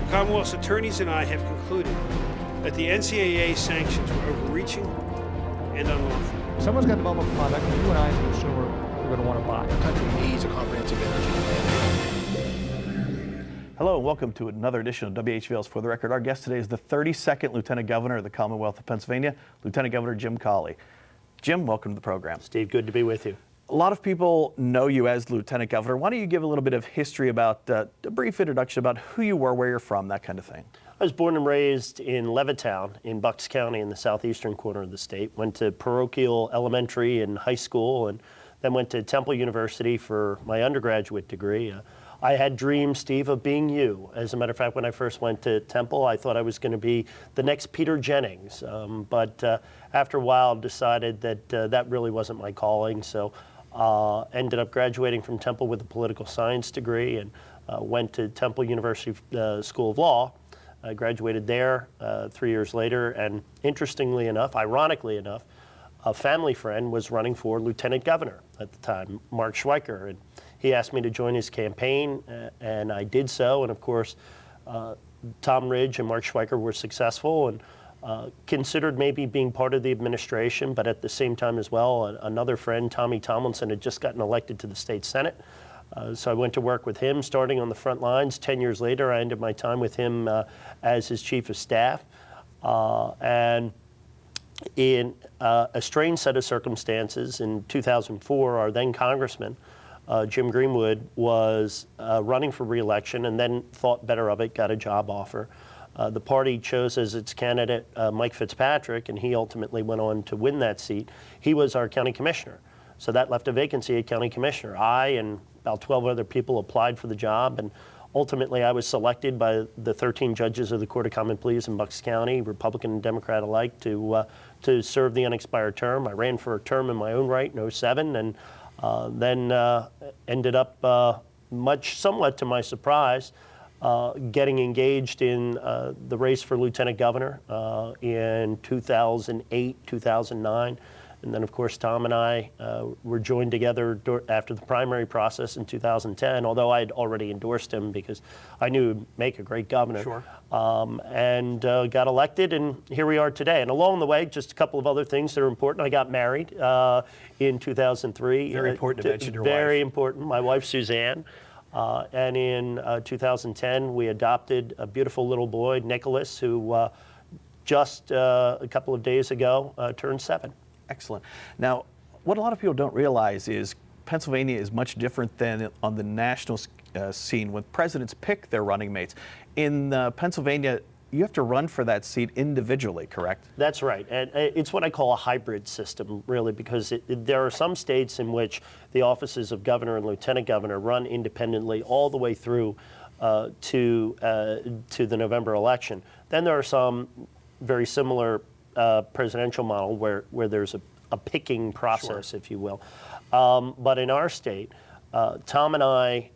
Commonwealth's attorneys and I have concluded that the NCAA sanctions were overreaching and unlawful. Someone's got to develop a product that you and I, as a consumer, are going to want to buy. The country needs a comprehensive energy plan. Hello and welcome to another edition of WHVL's For the Record. Our guest today is the 32nd Lieutenant Governor of the Commonwealth of Pennsylvania, Lieutenant Governor Jim Cawley. Jim, welcome to the program. Steve, good to be with you. A lot of people know you as Lieutenant Governor. Why don't you give a little bit of history about, a brief introduction about who you were, where you're from, that kind of thing. I was born and raised in Levittown in Bucks County in the southeastern corner of the state. Went to parochial elementary and high school, and then went to Temple University for my undergraduate degree. I had dreams, Steve, of being you. As a matter of fact, when I first went to Temple, I thought I was going to be the next Peter Jennings. But after a while, decided that that really wasn't my calling. So ended up graduating from Temple with a political science degree and went to Temple University School of Law. I graduated there 3 years later, and interestingly enough, ironically enough, a family friend was running for lieutenant governor at the time, Mark Schweiker, and he asked me to join his campaign, and I did so. And of course, Tom Ridge and Mark Schweiker were successful and considered maybe being part of the administration, but at the same time as well, another friend, Tommy Tomlinson, had just gotten elected to the state Senate. So I went to work with him, starting on the front lines. 10 years later, I ended my time with him as his chief of staff. And in a strange set of circumstances, in 2004, our then congressman, Jim Greenwood, was running for re-election and then thought better of it, got a job offer. The party chose as its candidate Mike Fitzpatrick, and he ultimately went on to win that seat. He was our county commissioner. So that left a vacancy at county commissioner. I and about 12 other people applied for the job, and ultimately I was selected by the 13 judges of the Court of Common Pleas in Bucks County, Republican and Democrat alike, to serve the unexpired term. I ran for a term in my own right in 2007, and then ended up, somewhat to my surprise, getting engaged in the race for lieutenant governor in 2008, 2009. And then, of course, Tom and I were joined together after the primary process in 2010, although I had already endorsed him because I knew he'd make a great governor. Sure. And got elected, and here we are today. And along the way, just a couple of other things that are important. I got married in 2003. Very important to mention your wife. Very important. My wife, Suzanne. And in 2010, we adopted a beautiful little boy, Nicholas, who just a couple of days ago turned 7. Excellent. Now, what a lot of people don't realize is Pennsylvania is much different than on the national scene when presidents pick their running mates. In Pennsylvania, you have to run for that seat individually, correct? That's right. And it's what I call a hybrid system, really, because there are some states in which the offices of governor and lieutenant governor run independently all the way through to the November election. Then there are some very similar presidential model where there's a picking process, Sure. if you will. But in our state, Tom and I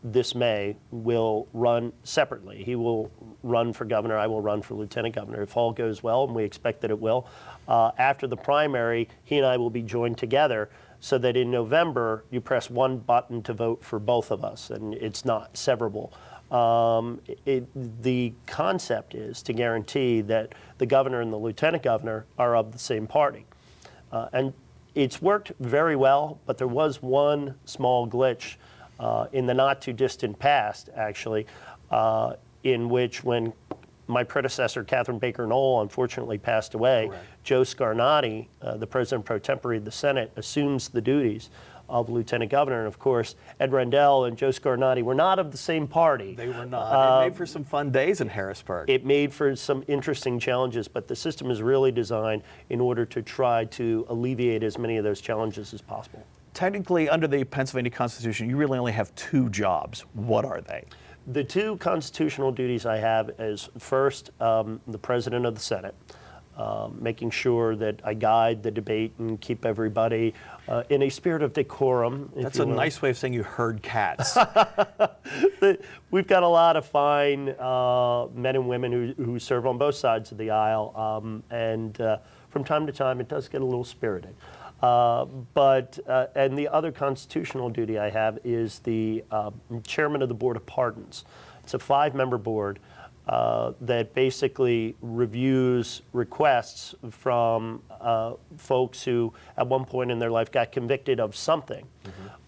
this May will run separately. He will run for governor, I will run for lieutenant governor. If all goes well, and we expect that it will, after the primary, he and I will be joined together so that in November, you press one button to vote for both of us, and it's not severable. The concept is to guarantee that the governor and the lieutenant governor are of the same party. And it's worked very well, but there was one small glitch in the not too distant past, actually, in which when my predecessor, Catherine Baker Knoll, unfortunately passed away, Correct. Joe Scarnati, the president pro tempore of the Senate, assumes the duties of lieutenant governor. And of course, Ed Rendell and Joe Scarnati were not of the same party. They were not. It made for some fun days in Harrisburg. It made for some interesting challenges, but the system is really designed in order to try to alleviate as many of those challenges as possible. Technically, under the Pennsylvania Constitution, you really only have 2 jobs. What are they? The 2 constitutional duties I have is first, the president of the Senate. Making sure that I guide the debate and keep everybody in a spirit of decorum. That's a nice way of saying you herd cats. We've got a lot of fine men and women who serve on both sides of the aisle, and from time to time it does get a little spirited. And the other constitutional duty I have is the chairman of the Board of Pardons. It's a 5-member board that basically reviews requests from folks who at one point in their life got convicted of something,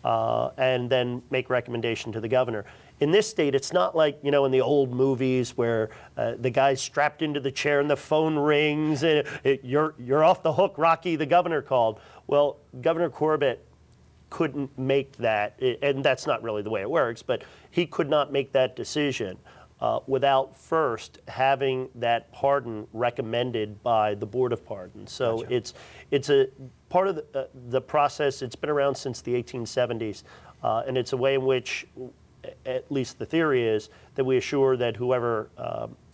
and then make recommendation to the governor. In this state, it's not like, you know, in the old movies where the guy's strapped into the chair and the phone rings and you're off the hook, Rocky, the governor called. Well, Governor Corbett couldn't make that, and that's not really the way it works, but he could not make that decision without first having that pardon recommended by the Board of Pardons. So Gotcha. it's a part of the process. It's been around since the 1870s, and it's a way in which, at least the theory is, that we assure that whoever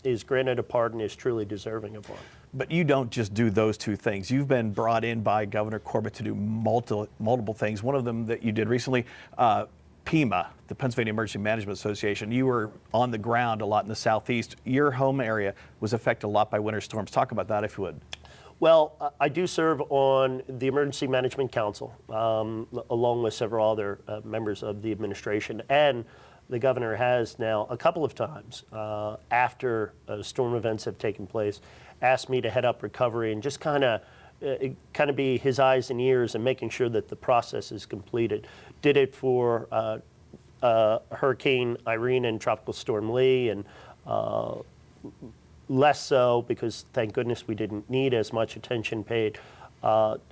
is granted a pardon is truly deserving of one. But you don't just do those two things. You've been brought in by Governor Corbett to do multiple things. One of them that you did recently, PEMA, the Pennsylvania Emergency Management Association. You were on the ground a lot in the Southeast. Your home area was affected a lot by winter storms. Talk about that, if you would. Well, I do serve on the Emergency Management Council, along with several other members of the administration. And the governor has now, a couple of times, after storm events have taken place, asked me to head up recovery and just kind of be his eyes and ears and making sure that the process is completed. Did it for Hurricane Irene and Tropical Storm Lee, and less so, because thank goodness we didn't need as much attention paid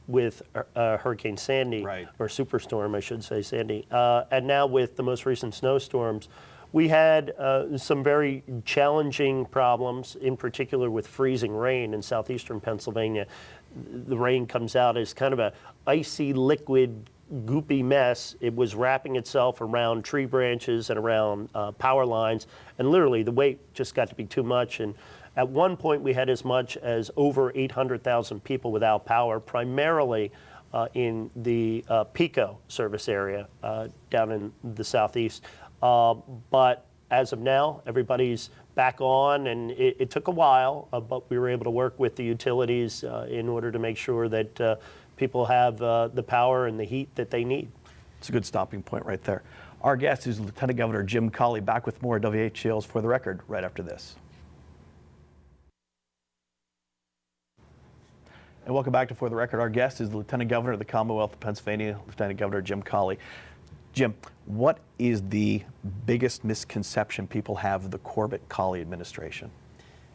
with Hurricane Sandy, Right. or Superstorm, I should say, Sandy. And now with the most recent snowstorms, we had some very challenging problems, in particular with freezing rain in southeastern Pennsylvania. The rain comes out as kind of a icy, liquid, goopy mess. It was wrapping itself around tree branches and around power lines, and literally the weight just got to be too much. And at one point we had as much as over 800,000 people without power, primarily in the PICO service area down in the southeast. But as of now, everybody's back on, and it took a while, but we were able to work with the utilities in order to make sure that people have the power and the heat that they need. It's a good stopping point right there. Our guest is Lieutenant Governor Jim Cawley. Back with more WHVL's For the Record right after this. And welcome back to For the Record. Our guest is the Lieutenant Governor of the Commonwealth of Pennsylvania, Lieutenant Governor Jim Cawley. Jim, what is the biggest misconception people have of the Corbett-Cawley administration?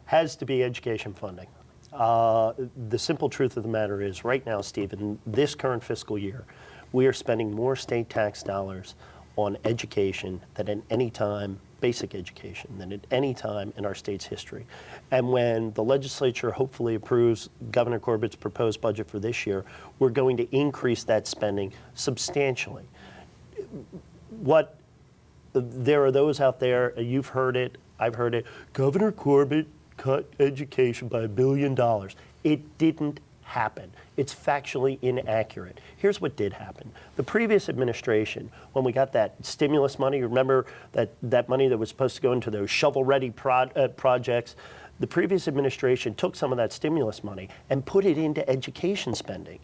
Has to be education funding. The simple truth of the matter is, right now, Steve, in this current fiscal year, we are spending more state tax dollars on education than at any time, basic education, than at any time in our state's history. And when the legislature hopefully approves Governor Corbett's proposed budget for this year, we're going to increase that spending substantially. There are those out there, you've heard it, I've heard it, Governor Corbett cut education by $1 billion. It didn't happen. It's factually inaccurate. Here's what did happen. The previous administration, when we got that stimulus money, remember that money that was supposed to go into those shovel-ready projects, the previous administration took some of that stimulus money and put it into education spending,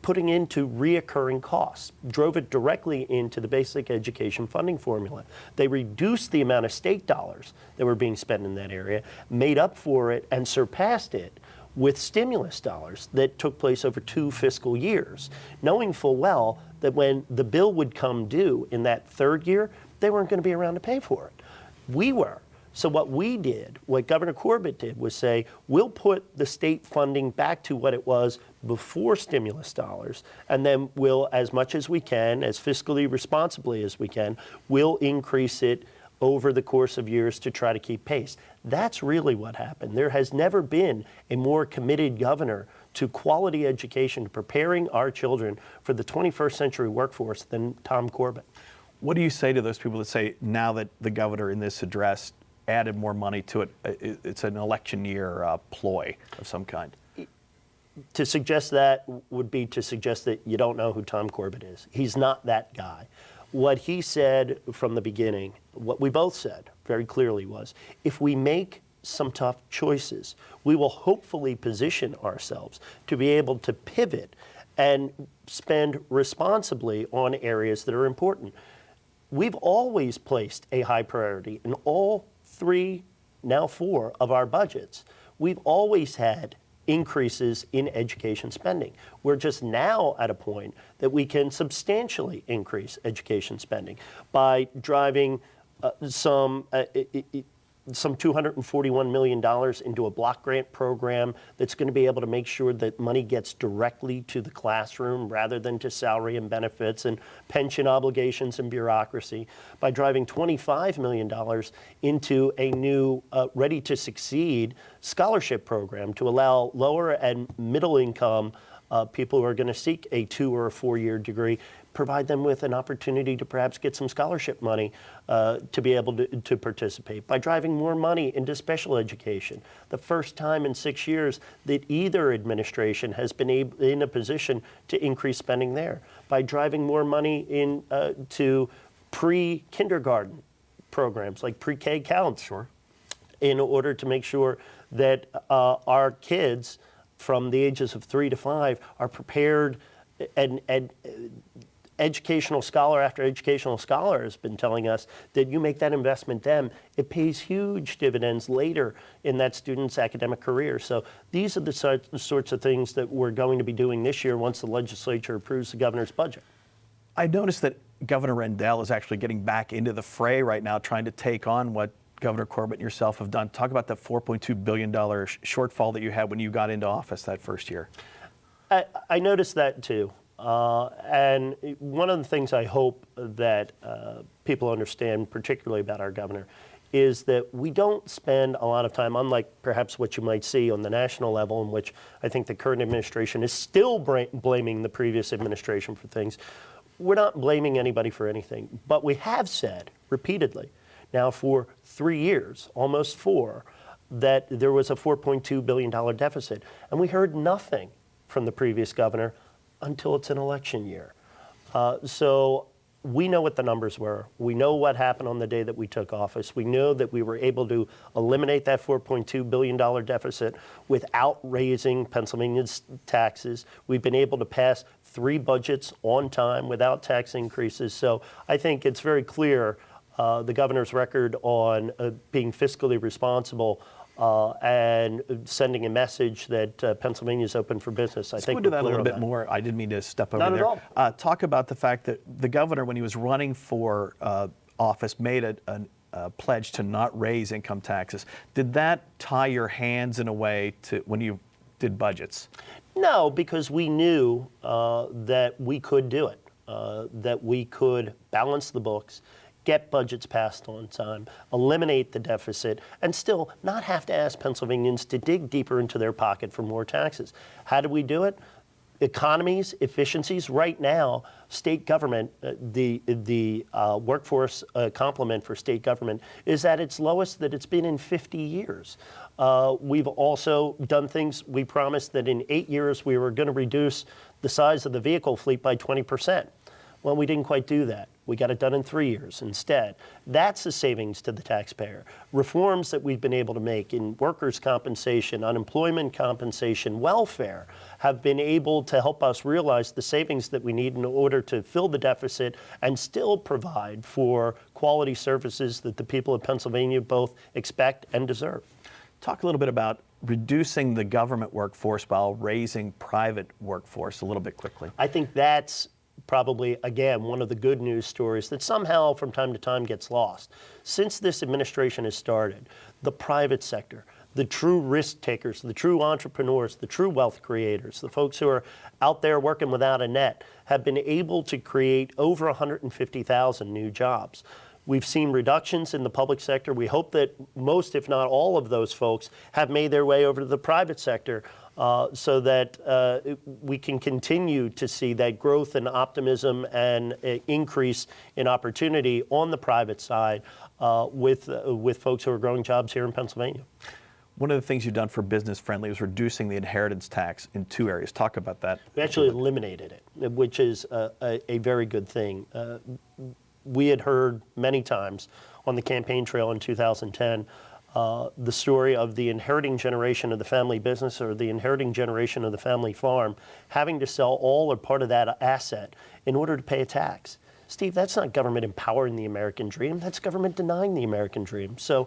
putting into reoccurring costs, drove it directly into the basic education funding formula. They reduced the amount of state dollars that were being spent in that area, made up for it, and surpassed it with stimulus dollars that took place over 2 fiscal years, knowing full well that when the bill would come due in that 3rd year, they weren't going to be around to pay for it. We were. So what we did, what Governor Corbett did, was say, we'll put the state funding back to what it was before stimulus dollars, and then we'll, as much as we can, as fiscally responsibly as we can, we'll increase it over the course of years to try to keep pace. That's really what happened. There has never been a more committed governor to quality education, to preparing our children for the 21st century workforce than Tom Corbett. What do you say to those people that say, now that the governor in this address added more money to it, it's an election year ploy of some kind? To suggest that would be to suggest that you don't know who Tom Corbett is. He's not that guy. What he said from the beginning, what we both said very clearly was, if we make some tough choices, we will hopefully position ourselves to be able to pivot and spend responsibly on areas that are important. we've always placed a high priority in all 3, now 4 of our budgets. We've always had increases in education spending. We're just now at a point that we can substantially increase education spending by driving some $241 million into a block grant program that's going to be able to make sure that money gets directly to the classroom rather than to salary and benefits and pension obligations and bureaucracy, by driving $25 million into a new Ready to Succeed scholarship program to allow lower and middle income people who are going to seek a 2 or a 4-year degree, provide them with an opportunity to perhaps get some scholarship money to be able to participate, by driving more money into special education. The first time in 6 years that either administration has been in a position to increase spending there, by driving more money to pre-kindergarten programs like pre-K counts, in order to make sure that our kids from the ages of 3 to 5 are prepared, and educational scholar after educational scholar has been telling us that you make that investment then, it pays huge dividends later in that student's academic career. So these are the sorts of things that we're going to be doing this year once the legislature approves the governor's budget. I noticed that Governor Rendell is actually getting back into the fray right now, trying to take on what Governor Corbett and yourself have done. Talk about that $4.2 billion shortfall that you had when you got into office that first year. I noticed that too. And one of the things I hope that people understand, particularly about our governor, is that we don't spend a lot of time, unlike perhaps what you might see on the national level, in which I think the current administration is still blaming the previous administration for things. We're not blaming anybody for anything, but we have said repeatedly, now for 3 years, almost 4, that there was a $4.2 billion deficit. And we heard nothing from the previous governor until it's an election year. So we know what the numbers were. We know what happened on the day that we took office. We know that we were able to eliminate that $4.2 billion deficit without raising Pennsylvania's taxes. We've been able to pass 3 budgets on time without tax increases. So I think it's very clear the governor's record on being fiscally responsible and sending a message that Pennsylvania is open for business. Let's go into that a little bit more. I didn't mean to step over Not there. at all. Talk about the fact that the governor, when he was running for office, made a pledge to not raise income taxes. Did that tie your hands in a way to when you did budgets? No, because we knew that we could do it, that we could balance the books, get budgets passed on time, eliminate the deficit, and still not have to ask Pennsylvanians to dig deeper into their pocket for more taxes. How do we do it? Economies, efficiencies. Right now, state government, the workforce complement for state government is at its lowest that it's been in 50 years. We've also done things. We promised that in 8 years we were going to reduce the size of the vehicle fleet by 20%. Well, we didn't quite do that. We got it done in 3 years instead. That's a savings to the taxpayer. Reforms that we've been able to make in workers' compensation, unemployment compensation, welfare have been able to help us realize the savings that we need in order to fill the deficit and still provide for quality services that the people of Pennsylvania both expect and deserve. Talk a little bit about reducing the government workforce while raising private workforce a little bit quickly. I think that's probably, again, one of the good news stories that somehow from time to time gets lost. Since this administration has started, the private sector, the true risk takers, the true entrepreneurs, the true wealth creators, the folks who are out there working without a net, have been able to create over 150,000 new jobs. We've seen reductions in the public sector. We hope that most, if not all of those folks have made their way over to the private sector so that we can continue to see that growth and optimism and increase in opportunity on the private side with folks who are growing jobs here in Pennsylvania. One of the things you've done for business friendly is reducing the inheritance tax in 2 areas. Talk about that. We actually eliminated it, which is a very good thing. We had heard many times on the campaign trail in 2010 the story of the inheriting generation of the family business or the inheriting generation of the family farm having to sell all or part of that asset in order to pay a tax. Steve, that's not government empowering the American dream. That's government denying the American dream. So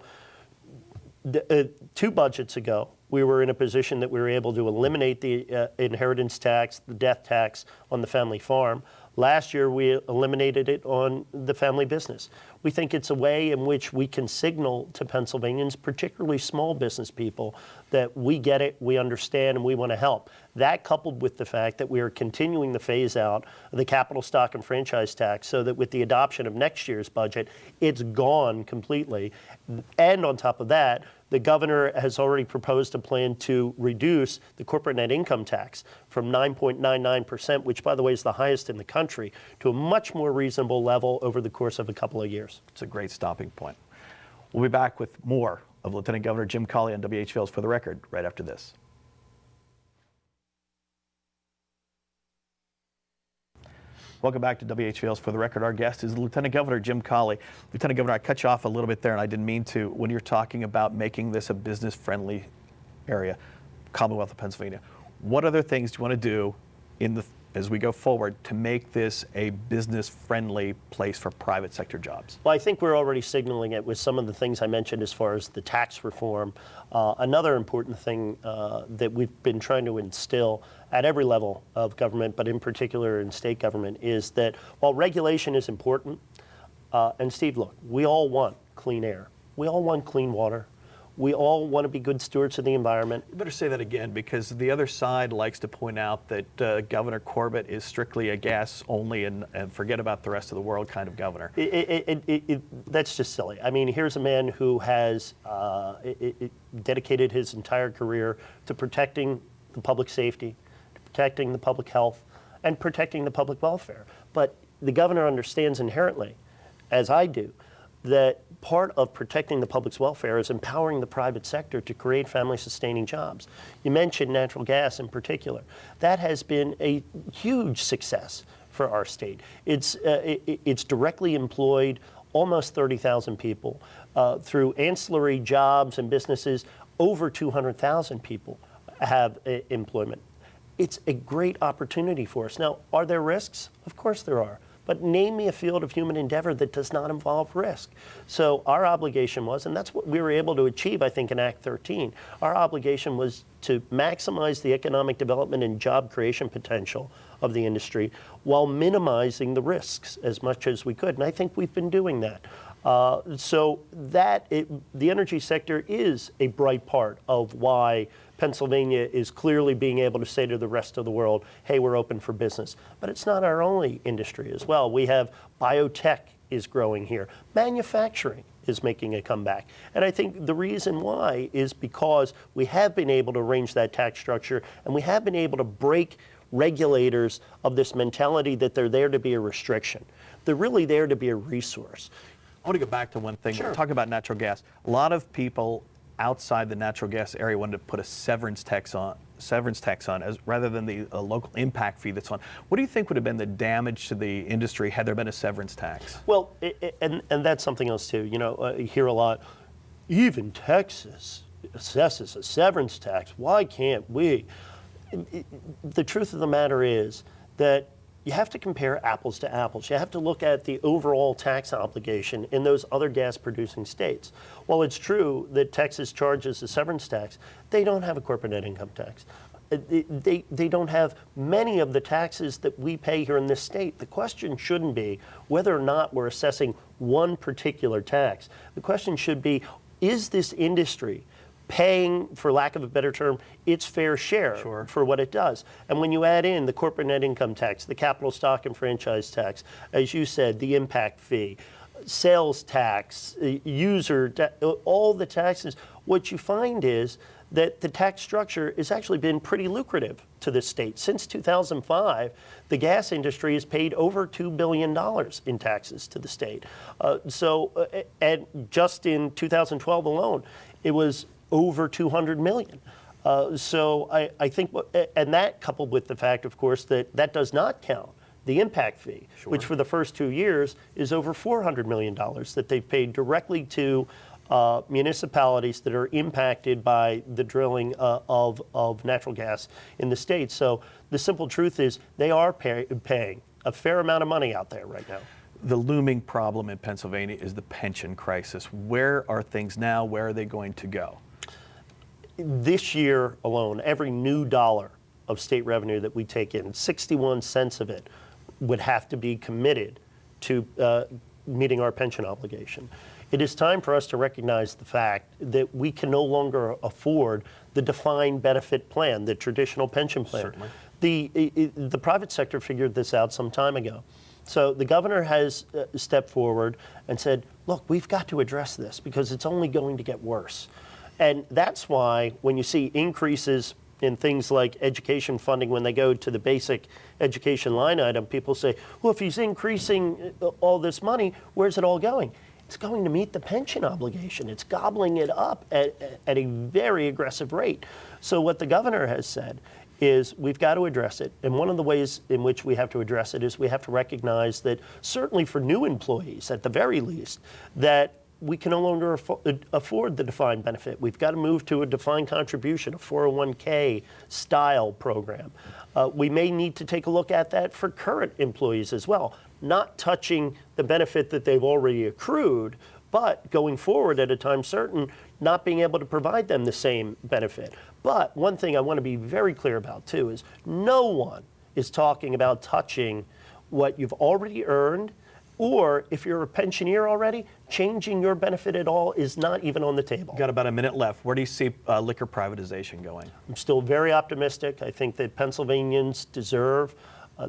2 budgets ago, we were in a position that we were able to eliminate the inheritance tax, the death tax on the family farm. Last year, we eliminated it on the family business. We think it's a way in which we can signal to Pennsylvanians, particularly small business people, that we get it, we understand, and we want to help. That, coupled with the fact that we are continuing the phase out of the capital stock and franchise tax so that with the adoption of next year's budget, it's gone completely. And on top of that, the governor has already proposed a plan to reduce the corporate net income tax from 9.99%, which, by the way, is the highest in the country, to a much more reasonable level over the course of a couple of years. It's a great stopping point. We'll be back with more of Lieutenant Governor Jim Cawley on WHVL's For the Record right after this. Welcome back to WHVL's For the Record. Our guest is Lieutenant Governor Jim Cawley. Lieutenant Governor, I cut you off a little bit there, and I didn't mean to. When you're talking about making this a business-friendly area, Commonwealth of Pennsylvania, what other things do you want to do as we go forward to make this a business-friendly place for private sector jobs? Well, I think we're already signaling it with some of the things I mentioned as far as the tax reform. Another important thing that we've been trying to instill at every level of government, but in particular in state government, is that while regulation is important, and Steve, look, we all want clean air. We all want clean water. We all want to be good stewards of the environment. You better say that again, because the other side likes to point out that Governor Corbett is strictly a gas only and forget about the rest of the world kind of governor. That's just silly. I mean, here's a man who has dedicated his entire career to protecting the public safety, to protecting the public health, and protecting the public welfare. But the governor understands inherently, as I do, that part of protecting the public's welfare is empowering the private sector to create family-sustaining jobs. You mentioned natural gas in particular. That has been a huge success for our state. It's directly employed almost 30,000 people. Through ancillary jobs and businesses, over 200,000 people have employment. It's a great opportunity for us. Now, are there risks? Of course there are. But name me a field of human endeavor that does not involve risk. So our obligation was, and that's what we were able to achieve, I think, in Act 13. Our obligation was to maximize the economic development and job creation potential of the industry while minimizing the risks as much as we could. And I think we've been doing that. The energy sector is a bright part of why Pennsylvania is clearly being able to say to the rest of the world, hey, we're open for business. But it's not our only industry as well. We have biotech is growing here. Manufacturing is making a comeback. And I think the reason why is because we have been able to arrange that tax structure, and we have been able to break regulators of this mentality that they're there to be a restriction. They're really there to be a resource. I want to go back to one thing. Sure. Talk about natural gas. A lot of people outside the natural gas area wanted to put a severance tax on rather than the local impact fee that's on. What do you think would have been the damage to the industry had there been a severance tax? Well, and that's something else too. You know, you hear a lot, even Texas assesses a severance tax. Why can't we? The truth of the matter is that you have to compare apples to apples. You have to look at the overall tax obligation in those other gas-producing states. While it's true that Texas charges a severance tax, they don't have a corporate net income tax. They don't have many of the taxes that we pay here in this state. The question shouldn't be whether or not we're assessing one particular tax. The question should be, is this industry paying, for lack of a better term, its fair share for what it does? And when you add in the corporate net income tax, the capital stock and franchise tax, as you said, the impact fee, sales tax, all the taxes, what you find is that the tax structure has actually been pretty lucrative to the state. Since 2005, the gas industry has paid over $2 billion in taxes to the state. And just in 2012 alone, it was over 200 million. So I think, and that coupled with the fact, of course, that does not count the impact fee, which for the first 2 years is over $400 million that they've paid directly to municipalities that are impacted by the drilling of natural gas in the state. So the simple truth is they are paying a fair amount of money out there right now. the looming problem in Pennsylvania is the pension crisis. Where are things now? Where are they going to go? This year alone, every new dollar of state revenue that we take in, 61 cents of it would have to be committed to meeting our pension obligation. It is time for us to recognize the fact that we can no longer afford the defined benefit plan, the traditional pension plan. Certainly. The private sector figured this out some time ago. So the governor has stepped forward and said, look, we've got to address this because it's only going to get worse. And that's why when you see increases in things like education funding, when they go to the basic education line item, people say, well, if he's increasing all this money, where's it all going? It's going to meet the pension obligation. It's gobbling it up at a very aggressive rate. So what the governor has said is we've got to address it. And one of the ways in which we have to address it is we have to recognize that certainly for new employees, at the very least, that we can no longer afford the defined benefit. We've got to move to a defined contribution, a 401k style program. We may need to take a look at that for current employees as well, not touching the benefit that they've already accrued, but going forward at a time certain, not being able to provide them the same benefit. But one thing I want to be very clear about too is no one is talking about touching what you've already earned, or if you're a pensioner already, changing your benefit at all is not even on the table. Got about a minute left. Where do you see liquor privatization going? I'm still very optimistic. I think that Pennsylvanians deserve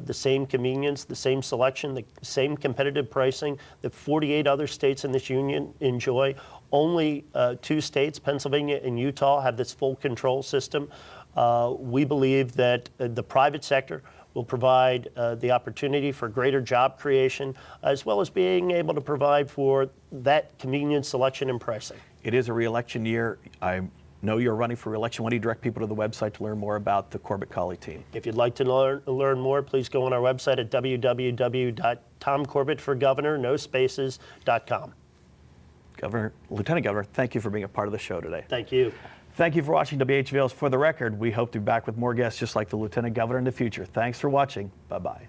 the same convenience, the same selection, the same competitive pricing that 48 other states in this union enjoy. Only 2 states, Pennsylvania and Utah, have this full control system. We believe that the private sector will provide the opportunity for greater job creation, as well as being able to provide for that convenience, selection, and pricing. It is a re-election year. I know you're running for re-election. Why don't you direct people to the website to learn more about the Corbett-Cawley team? If you'd like to learn more, please go on our website at www.tomcorbettforgovernor.com. Lieutenant Governor, thank you for being a part of the show today. Thank you. Thank you for watching WHVL's For the Record. We hope to be back with more guests just like the Lieutenant Governor in the future. Thanks for watching. Bye-bye.